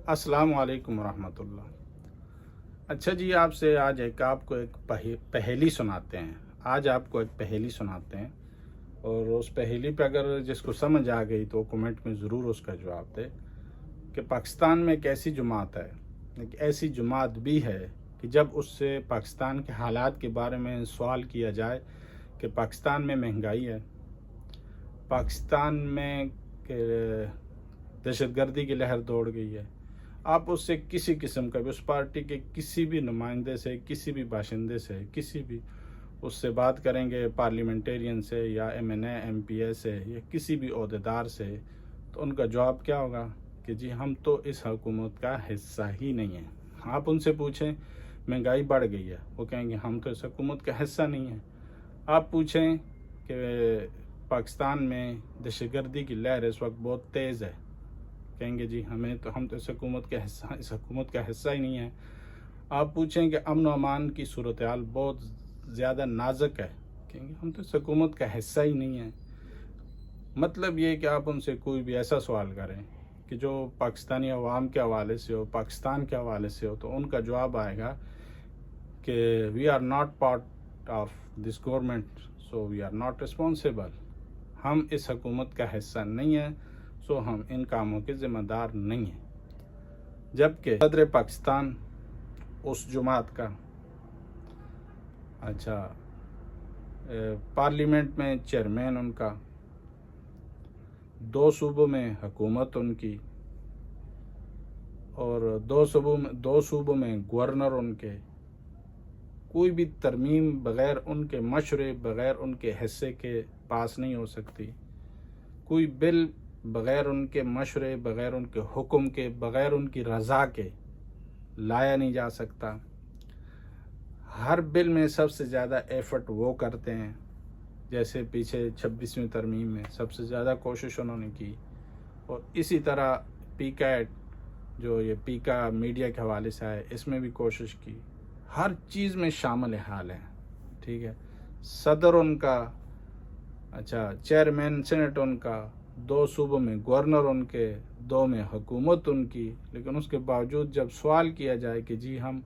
السلام علیکم ورحمۃ اللہ۔ اچھا جی، آپ سے آج آپ کو ایک پہیلی سناتے ہیں۔ آج آپ کو ایک پہیلی سناتے ہیں، اور اس پہیلی پہ اگر جس کو سمجھ آ گئی تو کمنٹ میں ضرور اس کا جواب دے کہ پاکستان میں ایک ایسی جماعت ہے، ایک ایسی جماعت بھی ہے کہ جب اس سے پاکستان کے حالات کے بارے میں سوال کیا جائے کہ پاکستان میں مہنگائی ہے، پاکستان میں دہشت گردی کی لہر دوڑ گئی ہے، آپ اس سے کسی قسم کا بھی، اس پارٹی کے کسی بھی نمائندے سے، کسی بھی باشندے سے، کسی بھی اس سے بات کریں گے، پارلیمنٹیرین سے یا M N A M P A سے یا کسی بھی عہدیدار سے، تو ان کا جواب کیا ہوگا کہ جی ہم تو اس حکومت کا حصہ ہی نہیں ہیں۔ آپ ان سے پوچھیں مہنگائی بڑھ گئی ہے، وہ کہیں گے ہم تو اس حکومت کا حصہ نہیں ہیں۔ آپ پوچھیں کہ پاکستان میں دہشت گردی کی لہر اس وقت بہت تیز ہے، کہیں گے جی ہم تو اس حکومت کا حصہ ہی نہیں ہے۔ آپ پوچھیں کہ امن و امان کی صورتحال بہت زیادہ نازک ہے، کہیں گے ہم تو اس حکومت کا حصہ ہی نہیں ہے۔ مطلب یہ کہ آپ ان سے کوئی بھی ایسا سوال کریں کہ جو پاکستانی عوام کے حوالے سے ہو، پاکستان کے حوالے سے ہو، تو ان کا جواب آئے گا کہ we are not part of this government so we are not responsible. ہم اس حکومت کا حصہ نہیں ہیں، سو ہم ان کاموں کے ذمہ دار نہیں ہیں۔ جبکہ صدر پاکستان اس جماعت کا، پارلیمنٹ میں چیئرمین ان کا، 2 صوبوں میں حکومت ان کی، اور 2 صوبوں میں گورنر ان کے، کوئی بھی ترمیم بغیر ان کے مشورے، بغیر ان کے حصے کے پاس نہیں ہو سکتی۔ کوئی بل بغیر ان کے مشورے، بغیر ان کے حکم کے، بغیر ان کی رضا کے لایا نہیں جا سکتا۔ ہر بل میں سب سے زیادہ ایفرٹ وہ کرتے ہیں، جیسے پیچھے 26ویں ترمیم میں سب سے زیادہ کوشش انہوں نے کی، اور اسی طرح پیکا ایکٹ جو یہ پیکا میڈیا کے حوالے سے آئے، اس میں بھی کوشش کی، ہر چیز میں شامل حال ہیں۔ ٹھیک ہے، صدر ان کا، چیئرمین سینٹ ان کا، 2 صوبوں میں گورنر ان کے، 2 میں حکومت ان کی، لیکن اس کے باوجود جب سوال کیا جائے کہ جی ہم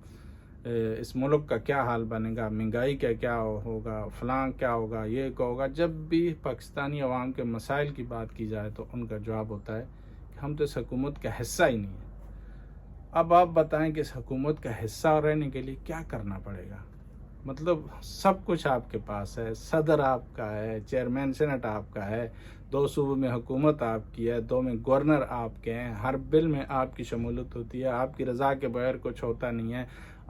اس ملک کا کیا حال بنے گا، مہنگائی کا کیا ہوگا، فلاں کیا ہوگا، یہ کیا ہوگا، جب بھی پاکستانی عوام کے مسائل کی بات کی جائے تو ان کا جواب ہوتا ہے کہ ہم تو اس حکومت کا حصہ ہی نہیں ہیں۔ اب آپ بتائیں کہ اس حکومت کا حصہ رہنے کے لیے کیا کرنا پڑے گا؟ مطلب سب کچھ آپ کے پاس ہے، صدر آپ کا ہے، چیئرمین سینٹ آپ کا ہے، 2 صوبوں میں حکومت آپ کی ہے، 2 میں گورنر آپ کے ہیں، ہر بل میں آپ کی شمولیت ہوتی ہے، آپ کی رضا کے بغیر کچھ ہوتا نہیں ہے،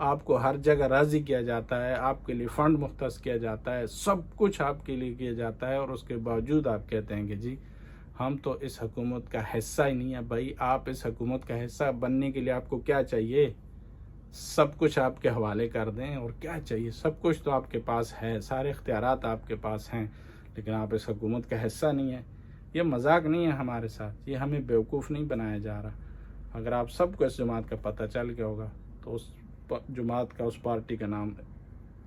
آپ کو ہر جگہ راضی کیا جاتا ہے، آپ کے لیے فنڈ مختص کیا جاتا ہے، سب کچھ آپ کے لیے کیا جاتا ہے، اور اس کے باوجود آپ کہتے ہیں کہ جی ہم تو اس حکومت کا حصہ ہی نہیں ہے۔ بھائی آپ اس حکومت کا حصہ بننے کے لیے آپ کو کیا چاہیے؟ سب کچھ آپ کے حوالے کر دیں، اور کیا چاہیے؟ سب کچھ تو آپ کے پاس ہے، سارے اختیارات آپ کے پاس ہیں، لیکن آپ اس حکومت کا حصہ نہیں ہیں۔ یہ مذاق نہیں ہے ہمارے ساتھ، یہ ہمیں بیوقوف نہیں بنایا جا رہا۔ اگر آپ سب کو اس جماعت کا پتہ چل گیا ہوگا تو اس جماعت کا، اس پارٹی کا نام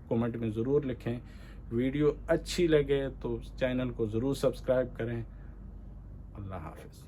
کمنٹ میں ضرور لکھیں۔ ویڈیو اچھی لگے تو چینل کو ضرور سبسکرائب کریں۔ اللہ حافظ۔